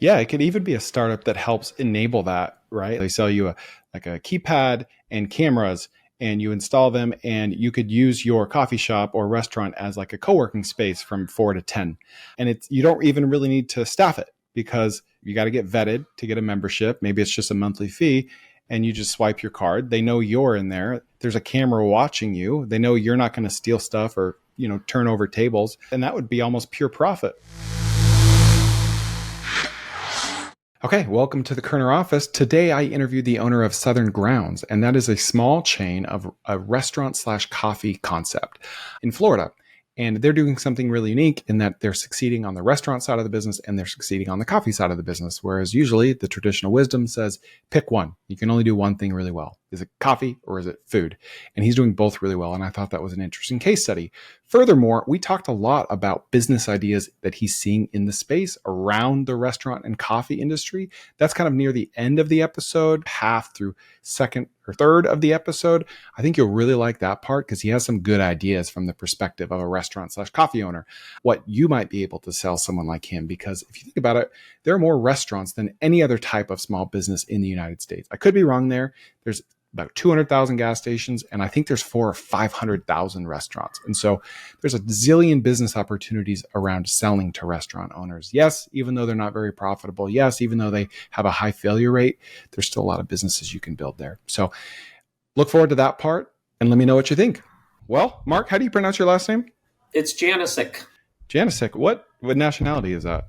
Yeah, it could even be a startup that helps enable that, right? They sell you a keypad and cameras and you install them and you could use your coffee shop or restaurant as like a co-working space from 4 to 10. And it's you don't even really need to staff it because you got to get vetted to get a membership. Maybe it's just a monthly fee and you just swipe your card. They know you're in there. There's a camera watching you. They know you're not going to steal stuff or, turn over tables, and that would be almost pure profit. Okay, welcome to the Kerner office. Today I interviewed the owner of Southern Grounds, and that is a small chain of a restaurant/coffee concept in Florida. And they're doing something really unique in that they're succeeding on the restaurant side of the business and they're succeeding on the coffee side of the business. Whereas usually the traditional wisdom says, pick one. You can only do one thing really well. Is it coffee or is it food? And he's doing both really well. And I thought that was an interesting case study. Furthermore, we talked a lot about business ideas that he's seeing in the space around the restaurant and coffee industry. That's kind of near the end of the episode, half through second or third of the episode. I think you'll really like that part because he has some good ideas from the perspective of a restaurant/coffee owner, what you might be able to sell someone like him. Because if you think about it, there are more restaurants than any other type of small business in the United States. I could be wrong there. There's about 200,000 gas stations, and I think there's 400,000 or 500,000 restaurants. And so there's a zillion business opportunities around selling to restaurant owners. Yes, even though they're not very profitable. Yes, even though they have a high failure rate, there's still a lot of businesses you can build there. So look forward to that part and let me know what you think. Well, Mark, how do you pronounce your last name? It's Janicek. Janicek. What nationality is that?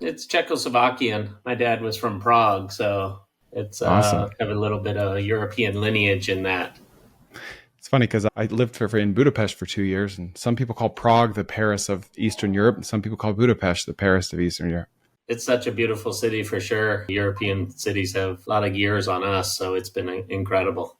It's Czechoslovakian. My dad was from Prague, so it's awesome. Have a little bit of European lineage in that. It's funny because I lived in Budapest for 2 years, and some people call Prague the Paris of Eastern Europe, and some people call Budapest the Paris of Eastern Europe. It's such a beautiful city for sure. European cities have a lot of years on us, so it's been incredible.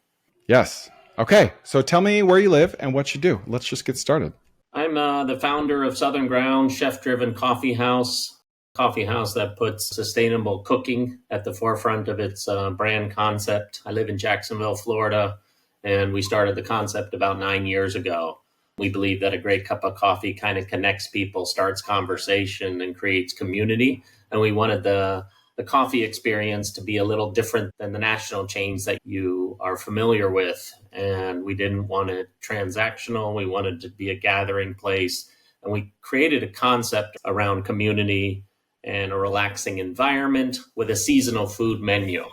Yes. Okay, so tell me where you live and what you do. Let's just get started. I'm the founder of Southern Ground, chef-driven coffee house that puts sustainable cooking at the forefront of its brand concept. I live in Jacksonville, Florida, and we started the concept about 9 years ago. We believe that a great cup of coffee kind of connects people, starts conversation, and creates community. And we wanted the coffee experience to be a little different than the national chains that you are familiar with. And we didn't want it transactional. We wanted to be a gathering place. And we created a concept around community and a relaxing environment with a seasonal food menu.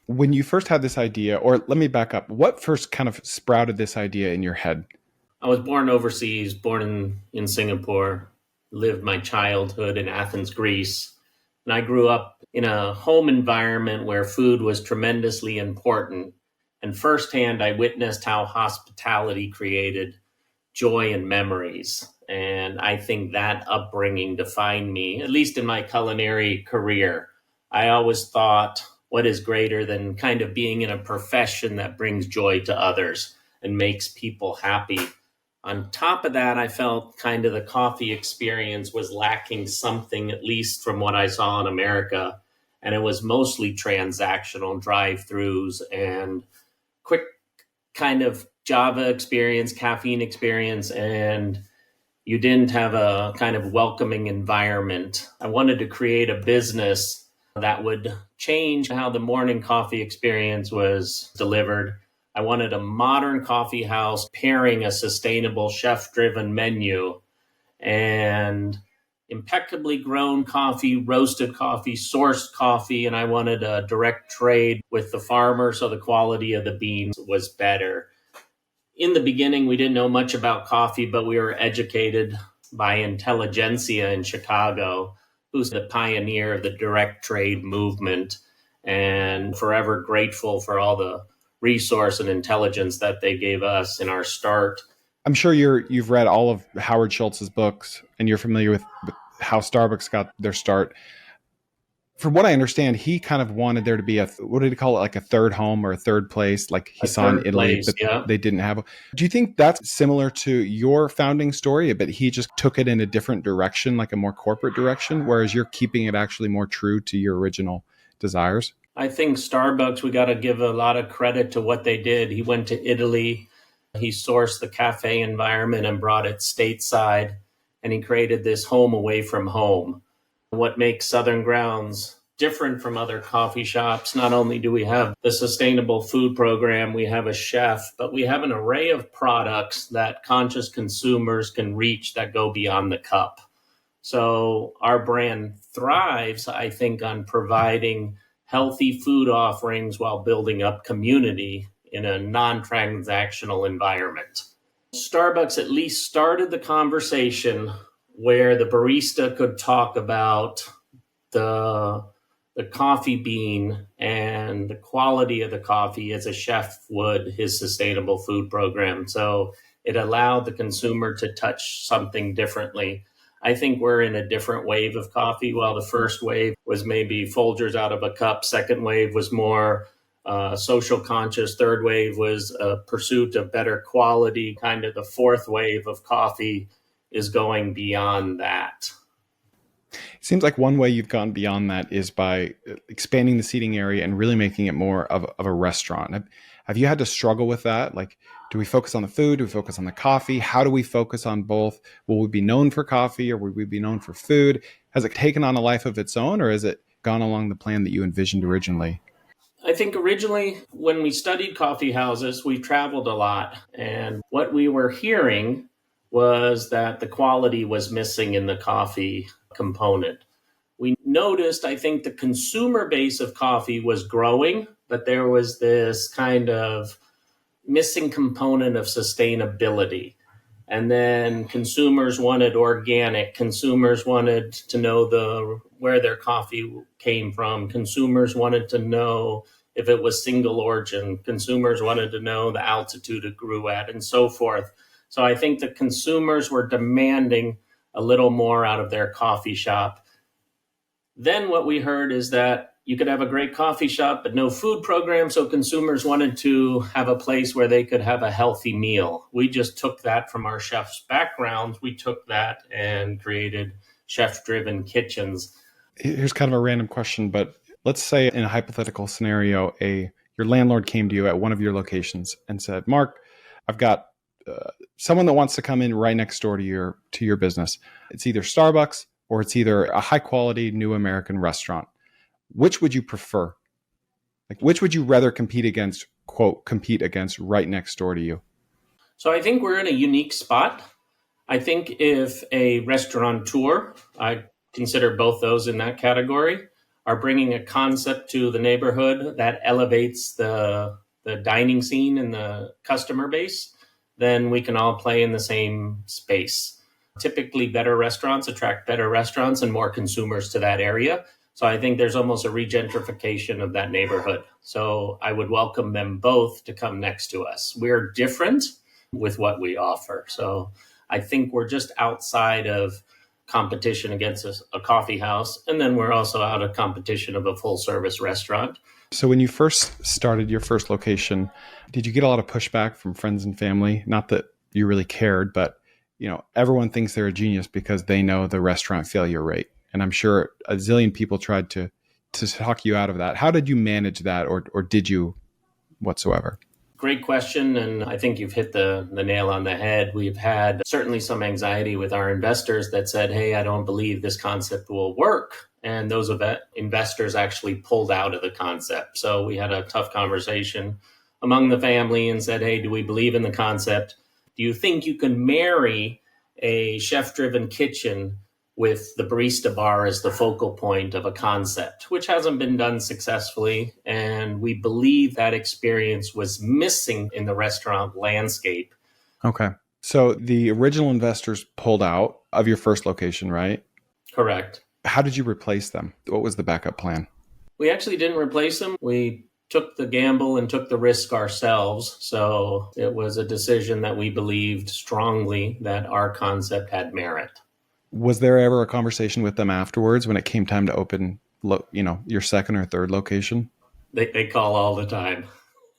When you first had this idea, or let me back up, what first kind of sprouted this idea in your head? I was born overseas, born in Singapore, lived my childhood in Athens, Greece. And I grew up in a home environment where food was tremendously important. And firsthand, I witnessed how hospitality created joy and memories. And I think that upbringing defined me, at least in my culinary career. I always thought, what is greater than kind of being in a profession that brings joy to others and makes people happy? On top of that, I felt kind of the coffee experience was lacking something, at least from what I saw in America. And it was mostly transactional drive-throughs and quick kind of Java experience, caffeine experience, and you didn't have a kind of welcoming environment. I wanted to create a business that would change how the morning coffee experience was delivered. I wanted a modern coffee house pairing a sustainable chef-driven menu and impeccably grown coffee, roasted coffee, sourced coffee, and I wanted a direct trade with the farmer so the quality of the beans was better. In the beginning, we didn't know much about coffee, but we were educated by Intelligentsia in Chicago, who's the pioneer of the direct trade movement, and forever grateful for all the resource and intelligence that they gave us in our start. I'm sure you've read all of Howard Schultz's books, and you're familiar with how Starbucks got their start. From what I understand, he kind of wanted there to be what did he call it? Like a third home or a third place, like he saw in Italy, but they didn't have. Do you think that's similar to your founding story, but he just took it in a different direction, like a more corporate direction, whereas you're keeping it actually more true to your original desires? I think Starbucks, we got to give a lot of credit to what they did. He went to Italy, he sourced the cafe environment and brought it stateside, and he created this home away from home. What makes Southern Grounds different from other coffee shops. Not only do we have the sustainable food program, we have a chef, but we have an array of products that conscious consumers can reach that go beyond the cup. So our brand thrives, I think, on providing healthy food offerings while building up community in a non-transactional environment. Starbucks at least started the conversation where the barista could talk about the coffee bean and the quality of the coffee as a chef would his sustainable food program. So it allowed the consumer to touch something differently. I think we're in a different wave of coffee. While the first wave was maybe Folgers out of a cup, second wave was more social conscious, third wave was a pursuit of better quality, kind of the fourth wave of coffee is going beyond that. It seems like one way you've gone beyond that is by expanding the seating area and really making it more of a restaurant. Have you had to struggle with that? Like, do we focus on the food? Do we focus on the coffee? How do we focus on both? Will we be known for coffee or will we be known for food? Has it taken on a life of its own or has it gone along the plan that you envisioned originally? I think originally when we studied coffee houses, we traveled a lot. And what we were hearing was that the quality was missing in the coffee component. We noticed, I think, the consumer base of coffee was growing, but there was this kind of missing component of sustainability. And then consumers wanted organic. Consumers wanted to know where their coffee came from. Consumers wanted to know if it was single origin. Consumers wanted to know the altitude it grew at and so forth. So I think the consumers were demanding a little more out of their coffee shop. Then what we heard is that you could have a great coffee shop, but no food program. So consumers wanted to have a place where they could have a healthy meal. We just took that from our chef's backgrounds. We took that and created chef-driven kitchens. Here's kind of a random question, but let's say in a hypothetical scenario, your landlord came to you at one of your locations and said, Mark, I've got someone that wants to come in right next door to your business. It's either Starbucks or it's either a high quality new American restaurant. Which would you prefer? Like, which would you rather compete against right next door to you? So I think we're in a unique spot. I think if a restaurateur, I consider both those in that category, are bringing a concept to the neighborhood that elevates the dining scene and the customer base, then we can all play in the same space. Typically, better restaurants attract better restaurants and more consumers to that area. So I think there's almost a regentrification of that neighborhood. So I would welcome them both to come next to us. We're different with what we offer. So I think we're just outside of competition against a coffee house. And then we're also out of competition of a full service restaurant. So when you first started your first location, did you get a lot of pushback from friends and family? Not that you really cared, but everyone thinks they're a genius because they know the restaurant failure rate. And I'm sure a zillion people tried to talk you out of that. How did you manage that, or did you whatsoever? Great question. And I think you've hit the nail on the head. We've had certainly some anxiety with our investors that said, hey, I don't believe this concept will work. And those investors actually pulled out of the concept. So we had a tough conversation among the family and said, hey, do we believe in the concept? Do you think you can marry a chef-driven kitchen with the barista bar as the focal point of a concept, which hasn't been done successfully? And we believe that experience was missing in the restaurant landscape. Okay. So the original investors pulled out of your first location, right? Correct. How did you replace them? What was the backup plan? We actually didn't replace them. We took the gamble and took the risk ourselves. So it was a decision that we believed strongly that our concept had merit. Was there ever a conversation with them afterwards when it came time to open, your second or third location? They call all the time.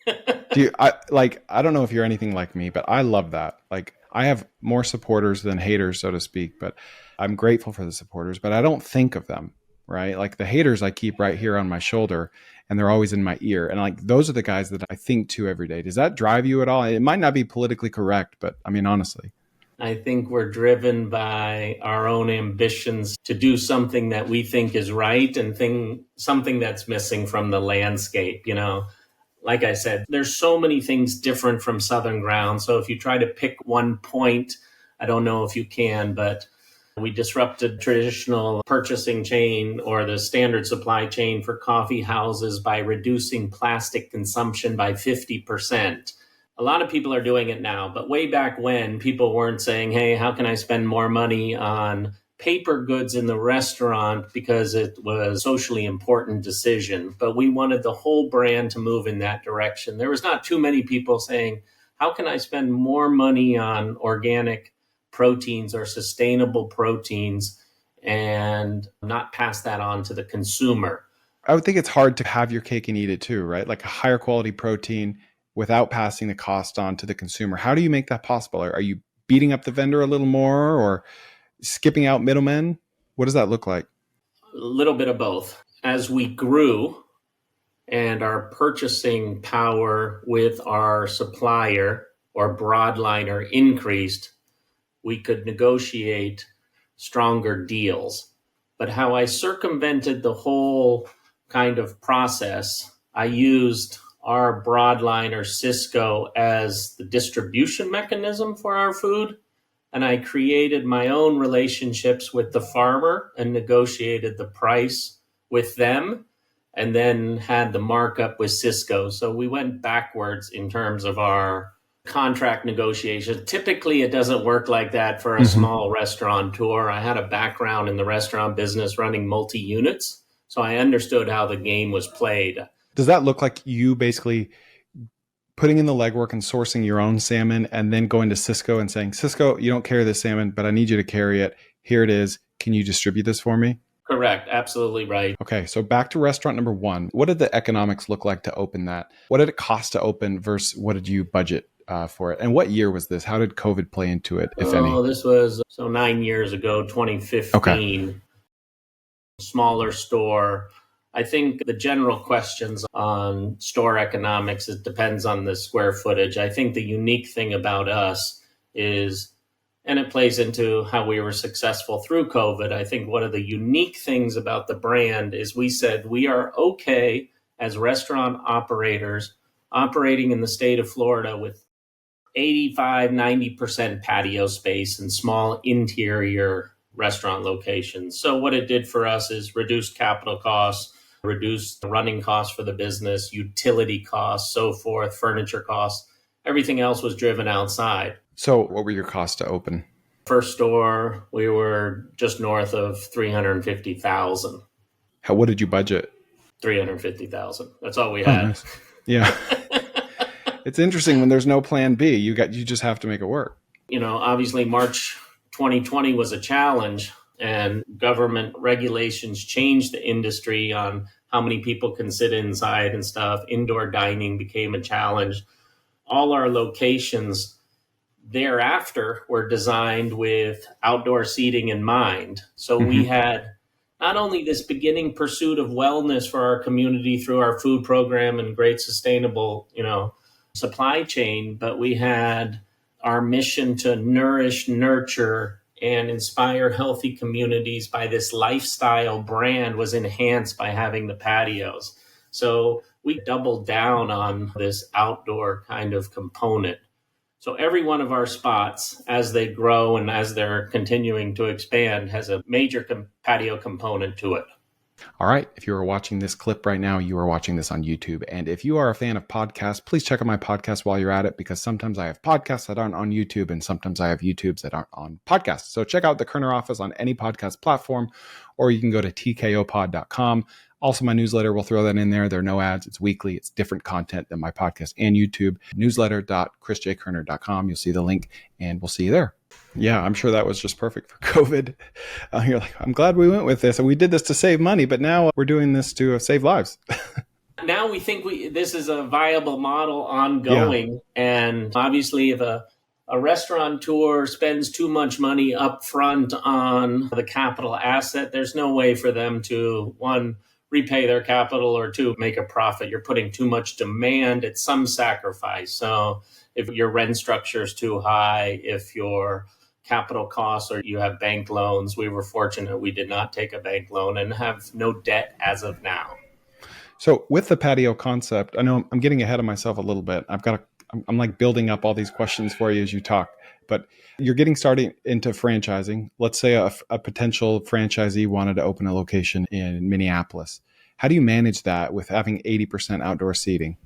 I don't know if you're anything like me, but I love that. Like, I have more supporters than haters, so to speak, but I'm grateful for the supporters, but I don't think of them, right? Like the haters I keep right here on my shoulder and they're always in my ear. And like, those are the guys that I think to every day. Does that drive you at all? It might not be politically correct, but I mean, honestly. I think we're driven by our own ambitions to do something that we think is right and something that's missing from the landscape. Like I said, there's so many things different from Southern Ground. So if you try to pick one point, I don't know if you can, but we disrupted traditional purchasing chain or the standard supply chain for coffee houses by reducing plastic consumption by 50%. A lot of people are doing it now, but way back when, people weren't saying, hey, how can I spend more money on paper goods in the restaurant because it was a socially important decision. But we wanted the whole brand to move in that direction. There was not too many people saying, how can I spend more money on organic proteins or sustainable proteins and not pass that on to the consumer? I would think it's hard to have your cake and eat it too, right? Like a higher quality protein without passing the cost on to the consumer. How do you make that possible? Are you beating up the vendor a little more or skipping out middlemen? What does that look like? A little bit of both. As we grew and our purchasing power with our supplier or broadliner increased, we could negotiate stronger deals. But how I circumvented the whole kind of process, I used our broadliner Sysco as the distribution mechanism for our food. And I created my own relationships with the farmer and negotiated the price with them and then had the markup with Sysco. So we went backwards in terms of our contract negotiations. Typically, it doesn't work like that for a small restaurateur. I had a background in the restaurant business running multi-units, so I understood how the game was played. Does that look like you basically putting in the legwork and sourcing your own salmon and then going to Sysco and saying, Sysco, you don't carry this salmon, but I need you to carry it. Here it is. Can you distribute this for me? Correct. Absolutely right. Okay. So back to restaurant number 1. What did the economics look like to open that? What did it cost to open versus what did you budget for it? And what year was this? How did COVID play into it, if any? This was 9 years ago, 2015. Okay. Smaller store. I think the general questions on store economics, it depends on the square footage. I think the unique thing about us is, and it plays into how we were successful through COVID, I think one of the unique things about the brand is we said we are okay as restaurant operators operating in the state of Florida with 85, 90% patio space and small interior restaurant locations. So what it did for us is reduce capital costs, reduce the running costs for the business, utility costs, so forth, furniture costs. Everything else was driven outside. So what were your costs to open? First store, we were just north of $350,000. What did you budget? $350,000. That's all we had. Oh, nice. Yeah. It's interesting when there's no plan B. You just have to make it work. Obviously March 2020 was a challenge, and government regulations changed the industry on how many people can sit inside and stuff. Indoor dining became a challenge. All our locations thereafter were designed with outdoor seating in mind. So we had not only this beginning pursuit of wellness for our community through our food program and great sustainable, supply chain, but we had our mission to nourish, nurture, and inspire healthy communities by this lifestyle brand was enhanced by having the patios. So we doubled down on this outdoor kind of component. So every one of our spots, as they grow and as they're continuing to expand, has a major patio component to it. All right. If you are watching this clip right now, you are watching this on YouTube. And if you are a fan of podcasts, please check out my podcast while you're at it, because sometimes I have podcasts that aren't on YouTube and sometimes I have YouTubes that aren't on podcasts. So check out the Kerner Office on any podcast platform, or you can go to tkopod.com. Also, my newsletter, we'll throw that in there. There are no ads. It's weekly. It's different content than my podcast and YouTube. Newsletter.chrisjkerner.com. You'll see the link and we'll see you there. Yeah, I'm sure that was just perfect for COVID. You're like, I'm glad we went with this. And we did this to save money, but now we're doing this to save lives. Now we think this is a viable model ongoing. Yeah. And obviously, if a restaurateur spends too much money up front on the capital asset, there's no way for them to, one, repay their capital, or two, make a profit. You're putting too much demand at some sacrifice. So if your rent structure is too high, if your capital costs or you have bank loans. We were fortunate we did not take a bank loan and have no debt as of now. So with the patio concept, I know I'm getting ahead of myself a little bit. I'm like building up all these questions for you as you talk, but you're getting started into franchising. Let's say a potential franchisee wanted to open a location in Minneapolis. How do you manage that with having 80% outdoor seating?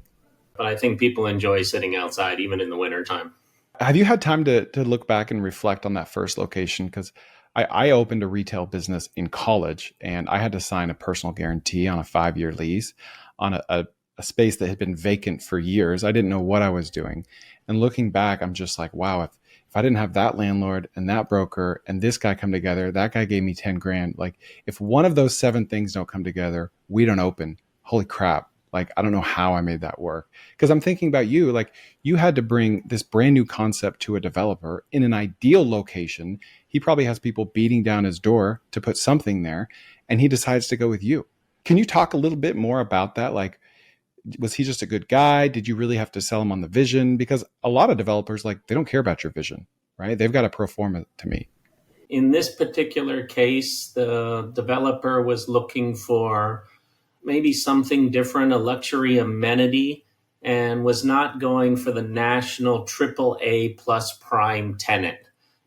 But I think people enjoy sitting outside even in the wintertime. Have you had time to look back and reflect on that first location? Because I opened a retail business in college and I had to sign a personal guarantee on a 5-year lease on a space that had been vacant for years. I didn't know what I was doing. And looking back, I'm just like, wow, if I didn't have that landlord and that broker and this guy come together, that guy gave me 10 grand. Like if one of those 7 things don't come together, we don't open. Holy crap. Like, I don't know how I made that work. Because I'm thinking about you, like you had to bring this brand new concept to a developer in an ideal location. He probably has people beating down his door to put something there, and he decides to go with you. Can you talk a little bit more about that? Like, was he just a good guy? Did you really have to sell him on the vision? Because a lot of developers, like, they don't care about your vision, right? They've got to perform it to me. In this particular case, the developer was looking for maybe something different, a luxury amenity, and was not going for the national AAA plus prime tenant.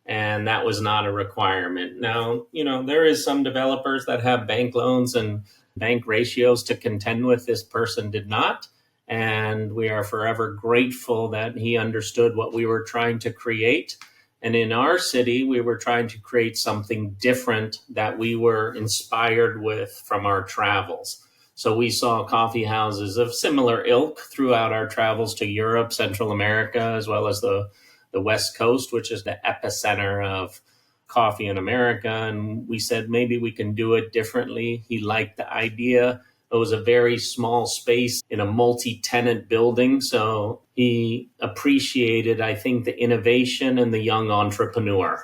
And that was not a requirement. Now, there is some developers that have bank loans and bank ratios to contend with. This person did not. And we are forever grateful that he understood what we were trying to create. And in our city, we were trying to create something different that we were inspired with from our travels. So we saw coffee houses of similar ilk throughout our travels to Europe, Central America, as well as the West Coast, which is the epicenter of coffee in America. And we said, maybe we can do it differently. He liked the idea. It was a very small space in a multi-tenant building. So he appreciated, I think, the innovation and the young entrepreneur.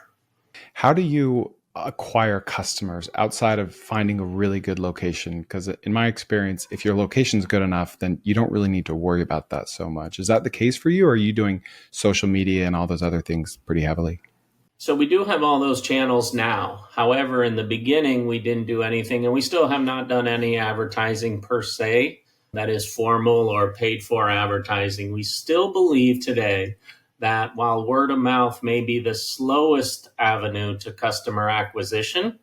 How do you acquire customers outside of finding a really good location? Because in my experience, if your location's good enough, then you don't really need to worry about that so much. Is that the case for you? Or are you doing social media and all those other things pretty heavily? So we do have all those channels now. However, in the beginning, we didn't do anything, and we still have not done any advertising per se that is formal or paid for advertising. We still believe today that while word of mouth may be the slowest avenue to customer acquisition,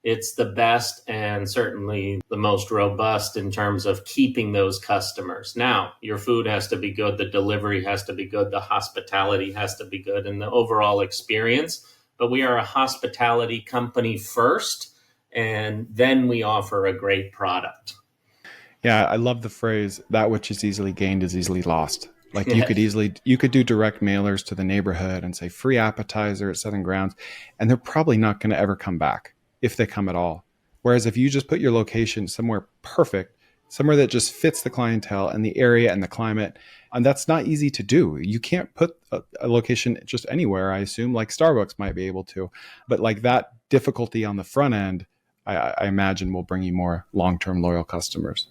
it's the best and certainly the most robust in terms of keeping those customers. Now, your food has to be good, the delivery has to be good, the hospitality has to be good, and the overall experience. But we are a hospitality company first, and then we offer a great product. Yeah, I love the phrase, that which is easily gained is easily lost. Like Yes. you could do direct mailers to the neighborhood and say free appetizer at Southern Grounds, and they're probably not going to ever come back if they come at all. Whereas if you just put your location somewhere perfect, somewhere that just fits the clientele and the area and the climate, and that's not easy to do. You can't put a location just anywhere, I assume, like Starbucks might be able to. But like that difficulty on the front end, I imagine will bring you more long-term loyal customers.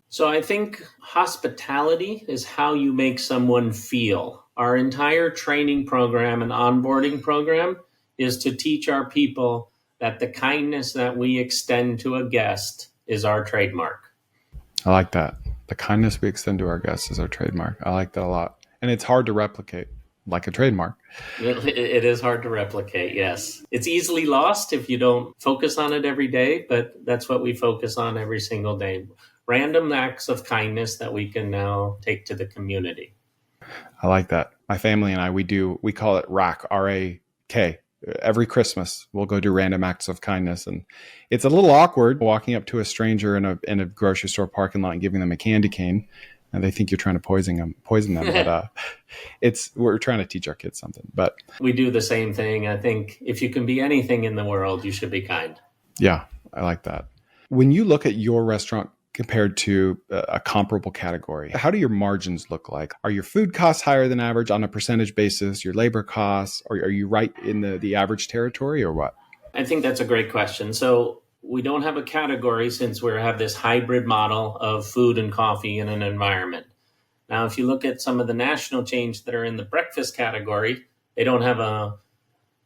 So I think hospitality is how you make someone feel. Our entire training program and onboarding program is to teach our people that the kindness that we extend to a guest is our trademark. I like that. The kindness we extend to our guests is our trademark. I like that a lot. And it's hard to replicate, like a trademark. It is hard to replicate, yes. It's easily lost if you don't focus on it every day, but that's what we focus on every single day. Random acts of kindness that we can now take to the community. I like that. My family and I, we call it RAK, R-A-K. Every Christmas, we'll go do random acts of kindness. And it's a little awkward walking up to a stranger in a grocery store parking lot and giving them a candy cane. And they think you're trying to poison them. But we're trying to teach our kids something. But we do the same thing. I think if you can be anything in the world, you should be kind. Yeah, I like that. When you look at your restaurant compared to a comparable category, how do your margins look like? Are your food costs higher than average on a percentage basis, your labor costs, or are you right in the average territory, or what? I think that's a great question. So we don't have a category since we have this hybrid model of food and coffee in an environment. Now, if you look at some of the national chains that are in the breakfast category, they don't have a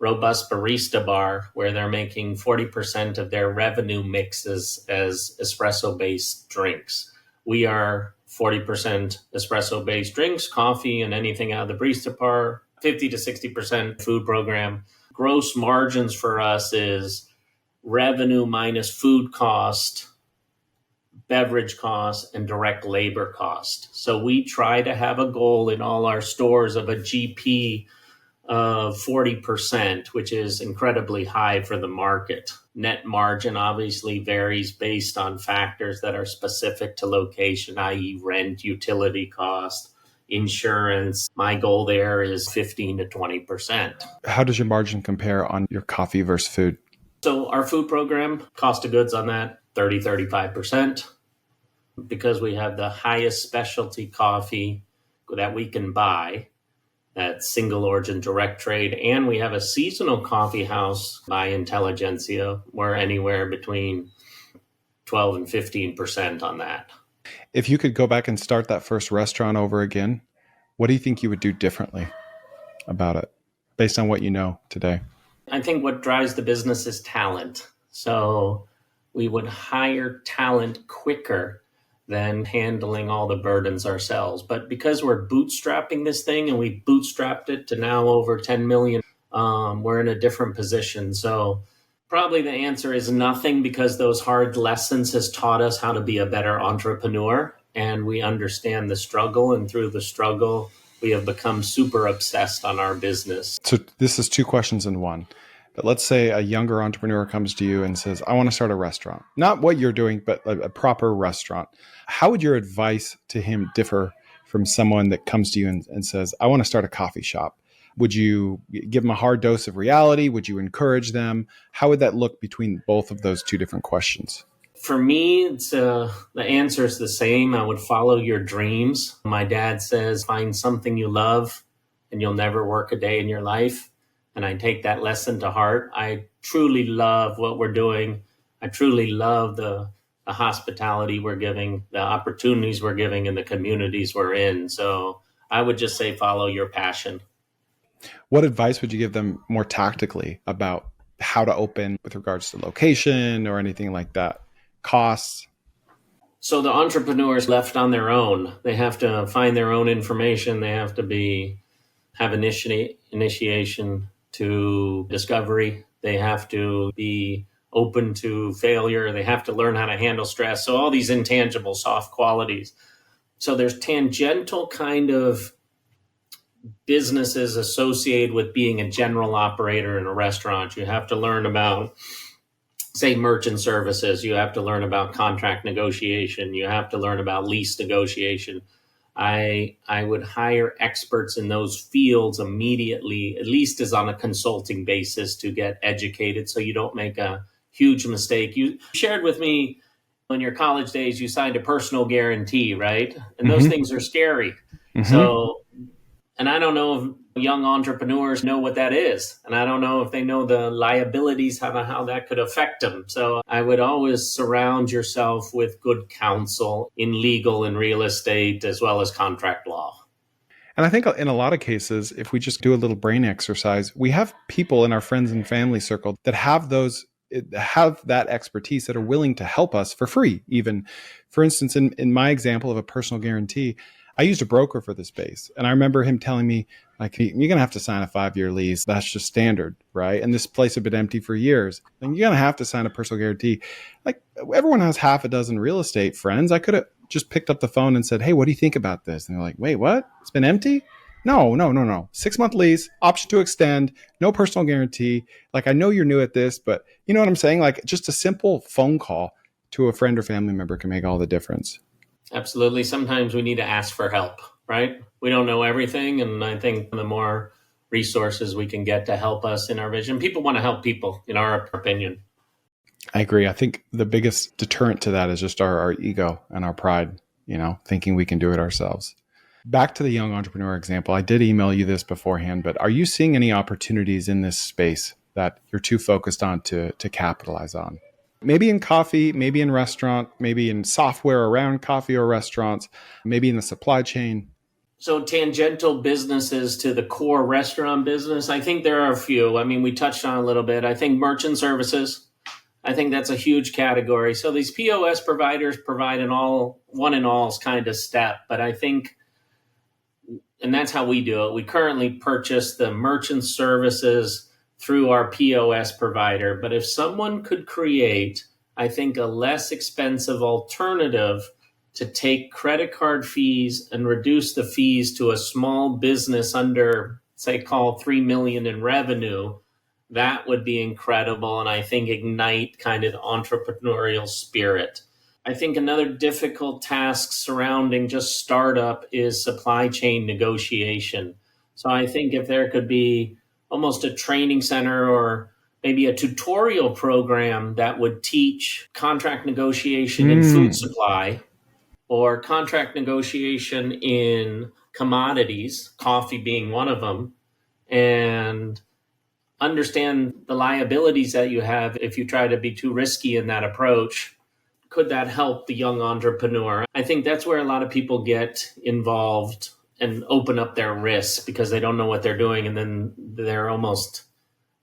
robust barista bar where they're making 40% of their revenue mixes as espresso based drinks. We are 40% espresso based drinks, coffee, and anything out of the barista bar, 50 to 60% food program. Gross margins for us is revenue minus food cost, beverage cost, and direct labor cost. So we try to have a goal in all our stores of a GP of 40%, which is incredibly high for the market. Net margin obviously varies based on factors that are specific to location, i.e. rent, utility cost, insurance. My goal there is 15 to 20%. How does your margin compare on your coffee versus food? So our food program, cost of goods on that, 35%. Because we have the highest specialty coffee that we can buy, that single origin direct trade, and we have a seasonal coffee house by Intelligentsia. We're anywhere between 12 and 15% on that. If you could go back and start that first restaurant over again, what do you think you would do differently about it based on what you know today? I think what drives the business is talent. So we would hire talent quicker than handling all the burdens ourselves. But because we're bootstrapping this thing and we bootstrapped it to now over 10 million, we're in a different position. So probably the answer is nothing, because those hard lessons has taught us how to be a better entrepreneur, and we understand the struggle, and through the struggle, we have become super obsessed on our business. So this is two questions in one. But let's say a younger entrepreneur comes to you and says, I want to start a restaurant. Not what you're doing, but a proper restaurant. How would your advice to him differ from someone that comes to you and says, I want to start a coffee shop? Would you give them a hard dose of reality? Would you encourage them? How would that look between both of those two different questions? For me, the answer is the same. I would follow your dreams. My dad says, find something you love and you'll never work a day in your life. And I take that lesson to heart. I truly love what we're doing. I truly love the hospitality we're giving, the opportunities we're giving in the communities we're in. So I would just say, follow your passion. What advice would you give them more tactically about how to open with regards to location or anything like that? Costs? So the entrepreneurs left on their own. They have to find their own information. They have to have initiation to discovery. They have to be open to failure. They have to learn how to handle stress. So all these intangible soft qualities. So there's tangential kind of businesses associated with being a general operator in a restaurant. You have to learn about, say, merchant services. You have to learn about contract negotiation. You have to learn about lease negotiation. I would hire experts in those fields immediately, at least as on a consulting basis, to get educated so you don't make a huge mistake. You shared with me in your college days, you signed a personal guarantee, right? And those things are scary. So, and I don't know if young entrepreneurs know what that is. And I don't know if they know the liabilities, how that could affect them. So I would always surround yourself with good counsel in legal and real estate, as well as contract law. And I think in a lot of cases, if we just do a little brain exercise, we have people in our friends and family circle that have that expertise, that are willing to help us for free. Even, for instance, in my example of a personal guarantee, I used a broker for the space. And I remember him telling me, like, you're going to have to sign a 5-year lease. That's just standard, right? And this place had been empty for years. And you're going to have to sign a personal guarantee. Like, everyone has half a dozen real estate friends. I could have just picked up the phone and said, hey, what do you think about this? And they're like, wait, what? It's been empty? No. 6-month lease, option to extend, no personal guarantee. Like, I know you're new at this, but you know what I'm saying? Like, just a simple phone call to a friend or family member can make all the difference. Absolutely. Sometimes we need to ask for help, right? We don't know everything. And I think the more resources we can get to help us in our vision, people want to help people, in our opinion. I agree. I think the biggest deterrent to that is just our ego and our pride, thinking we can do it ourselves. Back to the young entrepreneur example, I did email you this beforehand, but are you seeing any opportunities in this space that you're too focused on to capitalize on? Maybe in coffee, maybe in restaurant, maybe in software around coffee or restaurants, maybe in the supply chain. So tangential businesses to the core restaurant business, I think there are a few. I mean, we touched on a little bit. I think merchant services, I think that's a huge category. So these POS providers provide an all one and alls kind of step, but I think, and that's how we do it. We currently purchase the merchant services through our POS provider. But if someone could create, I think, a less expensive alternative to take credit card fees and reduce the fees to a small business under, say, call 3 million in revenue, that would be incredible. And I think ignite kind of the entrepreneurial spirit. I think another difficult task surrounding just startup is supply chain negotiation. So I think if there could be almost a training center or maybe a tutorial program that would teach contract negotiation in food supply or contract negotiation in commodities, coffee being one of them, and understand the liabilities that you have if you try to be too risky in that approach. Could that help the young entrepreneur? I think that's where a lot of people get involved and open up their risks because they don't know what they're doing, and then they're almost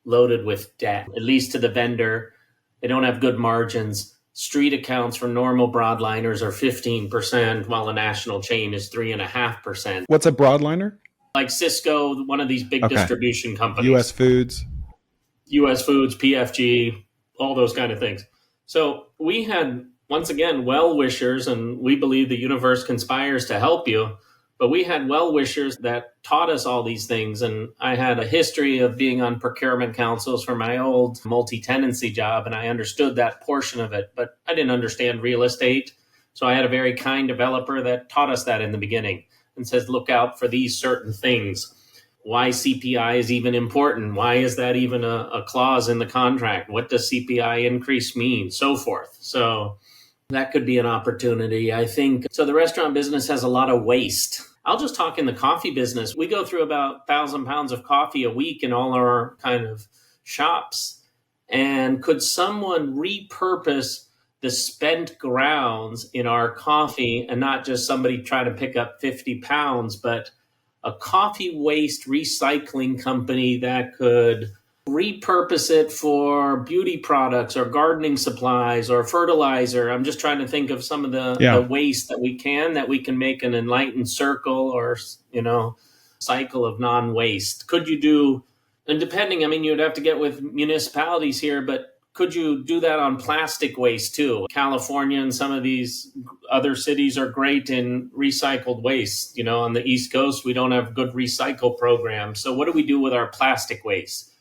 loaded with debt, at least to the vendor. They don't have good margins. Street accounts for normal broadliners are 15%, while a national chain is 3.5%. What's a broadliner? Like Cisco, one of these big distribution companies. US Foods, PFG, all those kind of things. So we had, once again, well-wishers, and we believe the universe conspires to help you. But we had well-wishers that taught us all these things. And I had a history of being on procurement councils for my old multi-tenancy job, and I understood that portion of it. But I didn't understand real estate. So I had a very kind developer that taught us that in the beginning and says, look out for these certain things. Why CPI is even important. Why is that even a clause in the contract? What does CPI increase mean? So forth. So that could be an opportunity, I think. So the restaurant business has a lot of waste. I'll just talk in the coffee business. We go through about 1,000 pounds of coffee a week in all our kind of shops. And could someone repurpose the spent grounds in our coffee and not just somebody try to pick up 50 pounds, but a coffee waste recycling company that could repurpose it for beauty products or gardening supplies or fertilizer. I'm just trying to think of some of the waste that we can make an enlightened circle or, cycle of non-waste. Could you do, and depending, you'd have to get with municipalities here, but could you do that on plastic waste too? California and some of these other cities are great in recycled waste. On the East Coast, we don't have good recycle programs. So what do we do with our plastic waste?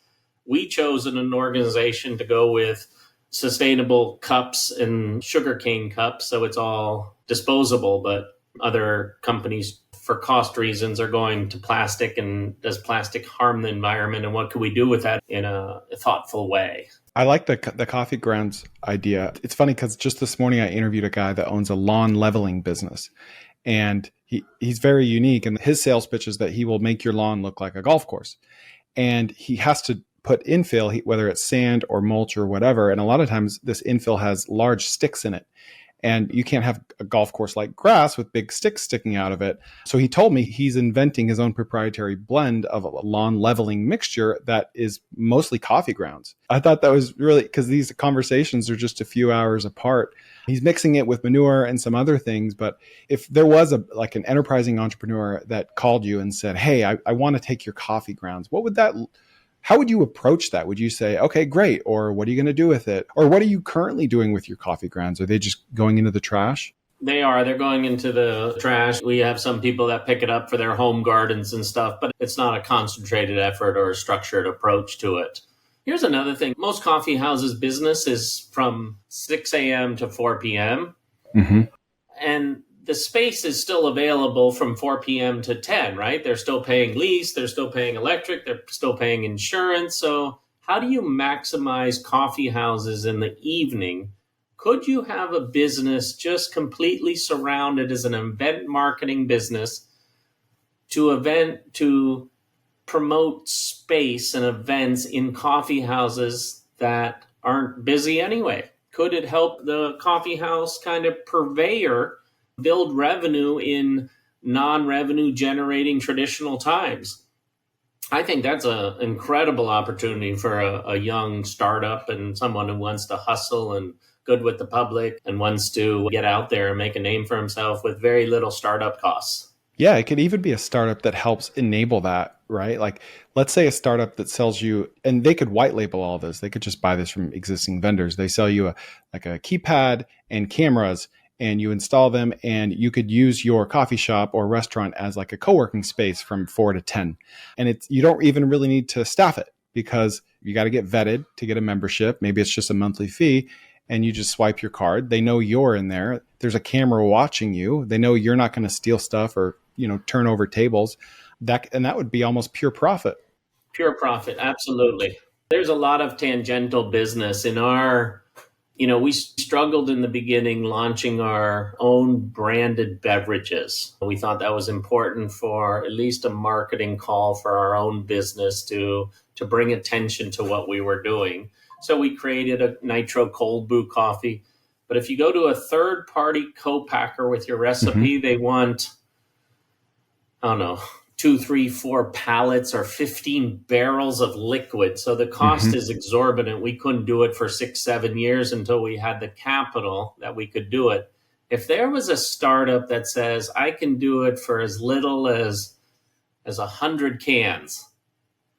We chose in an organization to go with sustainable cups and sugarcane cups. So it's all disposable, but other companies, for cost reasons, are going to plastic. And does plastic harm the environment? And what can we do with that in a thoughtful way? I like the coffee grounds idea. It's funny because just this morning I interviewed a guy that owns a lawn leveling business. And he's very unique. And his sales pitch is that he will make your lawn look like a golf course. And he has to put infill, whether it's sand or mulch or whatever. And a lot of times this infill has large sticks in it. And you can't have a golf course like grass with big sticks sticking out of it. So he told me he's inventing his own proprietary blend of a lawn leveling mixture that is mostly coffee grounds. I thought that was really, because these conversations are just a few hours apart. He's mixing it with manure and some other things. But if there was an enterprising entrepreneur that called you and said, hey, I want to take your coffee grounds, how would you approach that? Would you say, okay, great. Or what are you going to do with it? Or what are you currently doing with your coffee grounds? Are they just going into the trash? They're going into the trash. We have some people that pick it up for their home gardens and stuff, but it's not a concentrated effort or a structured approach to it. Here's another thing. Most coffee houses' business is from 6 a.m. to 4 p.m. Mm-hmm. And the space is still available from 4 p.m. to 10, right? They're still paying lease, they're still paying electric, they're still paying insurance. So how do you maximize coffee houses in the evening? Could you have a business just completely surrounded as an event marketing business to promote space and events in coffee houses that aren't busy anyway? Could it help the coffee house kind of purveyor build revenue in non-revenue generating traditional times. I think that's an incredible opportunity for a young startup and someone who wants to hustle and good with the public and wants to get out there and make a name for himself with very little startup costs. Yeah, it could even be a startup that helps enable that, right? Like, let's say a startup that sells you, and they could white label all this. They could just buy this from existing vendors. They sell you a keypad and cameras, and you install them, and you could use your coffee shop or restaurant as like a co-working space from 4 to 10. And you don't even really need to staff it because you got to get vetted to get a membership. Maybe it's just a monthly fee, and you just swipe your card. They know you're in there. There's a camera watching you. They know you're not going to steal stuff or turn over tables. That would be almost pure profit. Pure profit, absolutely. There's a lot of tangential business in our, we struggled in the beginning launching our own branded beverages. We thought that was important for at least a marketing call for our own business to bring attention to what we were doing. So we created a nitro cold brew coffee. But if you go to a third party co-packer with your recipe, they want, I don't know, 2, 3, 4 pallets or 15 barrels of liquid. So the cost is exorbitant. We couldn't do it for 6, 7 years until we had the capital that we could do it. If there was a startup that says, I can do it for as little as 100 cans,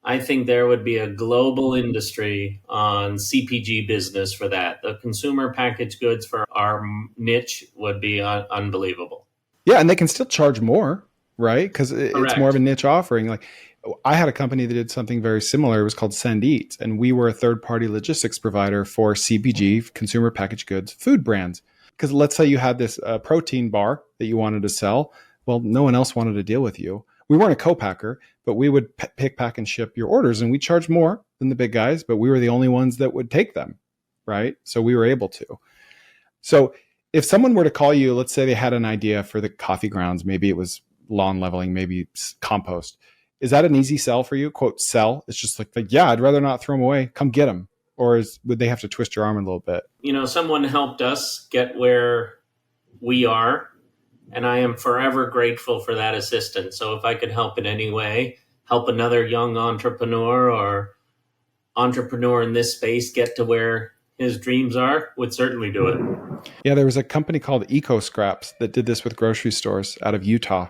I think there would be a global industry on CPG business for that. The consumer packaged goods for our niche would be unbelievable. Yeah, and they can still charge more, right? Because it's more of a niche offering. Like, I had a company that did something very similar. It was called Send Eats, and we were a third-party logistics provider for CPG, consumer packaged goods, food brands. Because let's say you had this protein bar that you wanted to sell. Well, no one else wanted to deal with you. We weren't a co-packer, but we would pick, pack, and ship your orders, and we charged more than the big guys, but we were the only ones that would take them, right? So we were able to. So if someone were to call you, let's say they had an idea for the coffee grounds, maybe it was lawn leveling, maybe compost. Is that an easy sell for you? Quote, sell. It's just like, yeah, I'd rather not throw them away. Come get them. Or would they have to twist your arm a little bit? Someone helped us get where we are. And I am forever grateful for that assistance. So if I could help in any way, help another young entrepreneur or entrepreneur in this space get to where his dreams are, would certainly do it. Yeah, there was a company called Eco Scraps that did this with grocery stores out of Utah.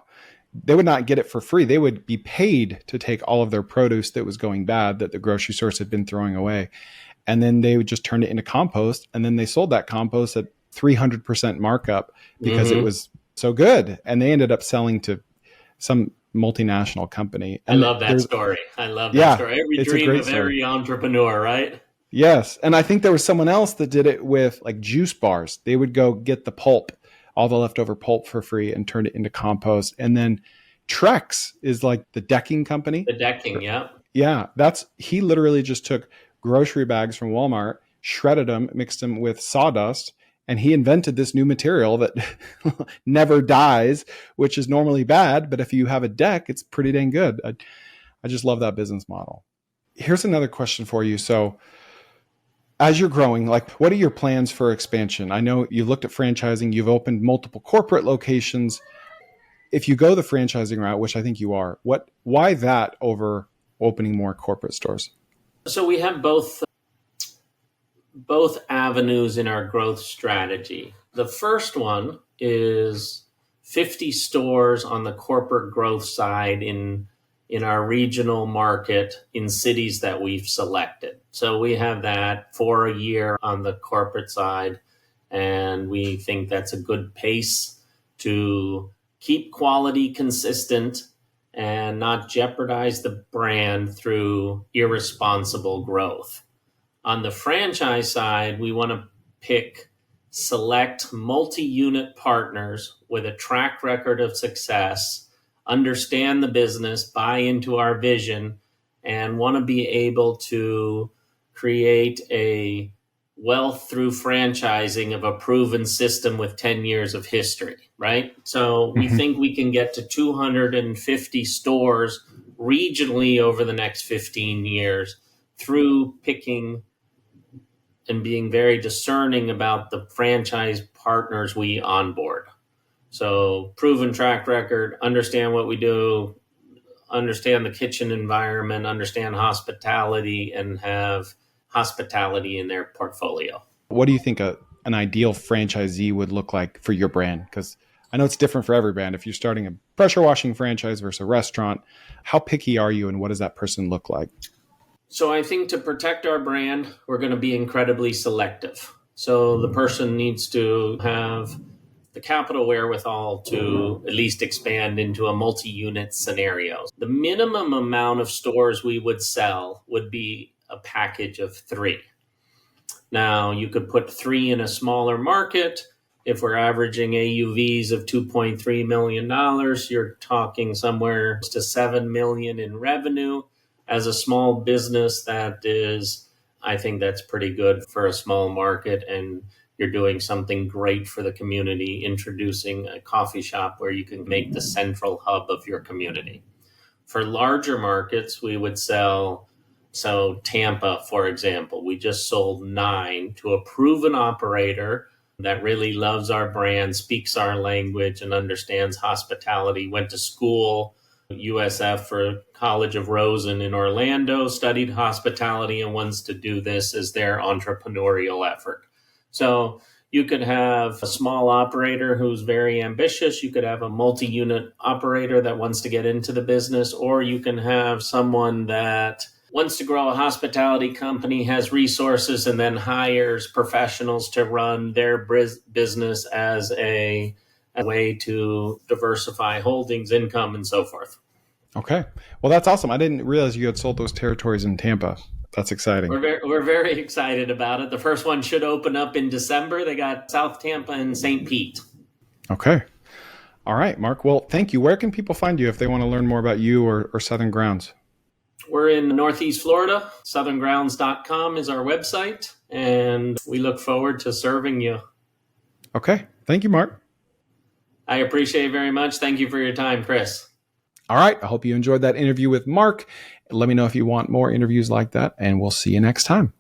They would not get it for free. They would be paid to take all of their produce that was going bad that the grocery stores had been throwing away. And then they would just turn it into compost. And then they sold that compost at 300% markup because it was so good. And they ended up selling to some multinational company. And I love that story. Every dream of every entrepreneur, right? Yes. And I think there was someone else that did it with like juice bars. They would go get the pulp, all the leftover pulp for free and turn it into compost. And then Trex is like the decking company. The decking, yeah. Yeah. He literally just took grocery bags from Walmart, shredded them, mixed them with sawdust, and he invented this new material that never dies, which is normally bad. But if you have a deck, it's pretty dang good. I just love that business model. Here's another question for you. So as you're growing, like, what are your plans for expansion? I know you looked at franchising, you've opened multiple corporate locations. If you go the franchising route, which I think you are, why that over opening more corporate stores? So we have both avenues in our growth strategy. The first one is 50 stores on the corporate growth side in our regional market in cities that we've selected. So we have that for a year on the corporate side, and we think that's a good pace to keep quality consistent and not jeopardize the brand through irresponsible growth. On the franchise side, we want to pick select multi-unit partners with a track record of success, understand the business, buy into our vision, and want to be able to create a wealth through franchising of a proven system with 10 years of history, right? So we think we can get to 250 stores regionally over the next 15 years through picking and being very discerning about the franchise partners we onboard. So proven track record, understand what we do, understand the kitchen environment, understand hospitality, and have hospitality in their portfolio. What do you think an ideal franchisee would look like for your brand? Because I know it's different for every brand. If you're starting a pressure washing franchise versus a restaurant, how picky are you and what does that person look like? So I think to protect our brand, we're going to be incredibly selective. So the person needs to have the capital wherewithal to at least expand into a multi-unit scenario. The minimum amount of stores we would sell would be a package of 3. Now, you could put 3 in a smaller market. If we're averaging AUVs of $2.3 million, you're talking somewhere to $7 million in revenue. As a small business, I think that's pretty good for a small market, and you're doing something great for the community, introducing a coffee shop where you can make the central hub of your community. For larger markets, we would sell. So Tampa, for example, we just sold 9 to a proven operator that really loves our brand, speaks our language, and understands hospitality, went to school, USF for College of Rosen in Orlando, studied hospitality, and wants to do this as their entrepreneurial effort. So you could have a small operator who's very ambitious. You could have a multi-unit operator that wants to get into the business, or you can have someone that wants to grow a hospitality company, has resources, and then hires professionals to run their business as a way to diversify holdings, income, and so forth. Okay. Well, that's awesome. I didn't realize you had sold those territories in Tampa. That's exciting. We're very excited about it. The first one should open up in December. They got South Tampa and St. Pete. Okay. All right, Mark. Well, thank you. Where can people find you if they want to learn more about you or Southern Grounds? We're in Northeast Florida. southerngrounds.com is our website, and we look forward to serving you. Okay. Thank you, Mark. I appreciate it very much. Thank you for your time, Chris. All right. I hope you enjoyed that interview with Mark. Let me know if you want more interviews like that, and we'll see you next time.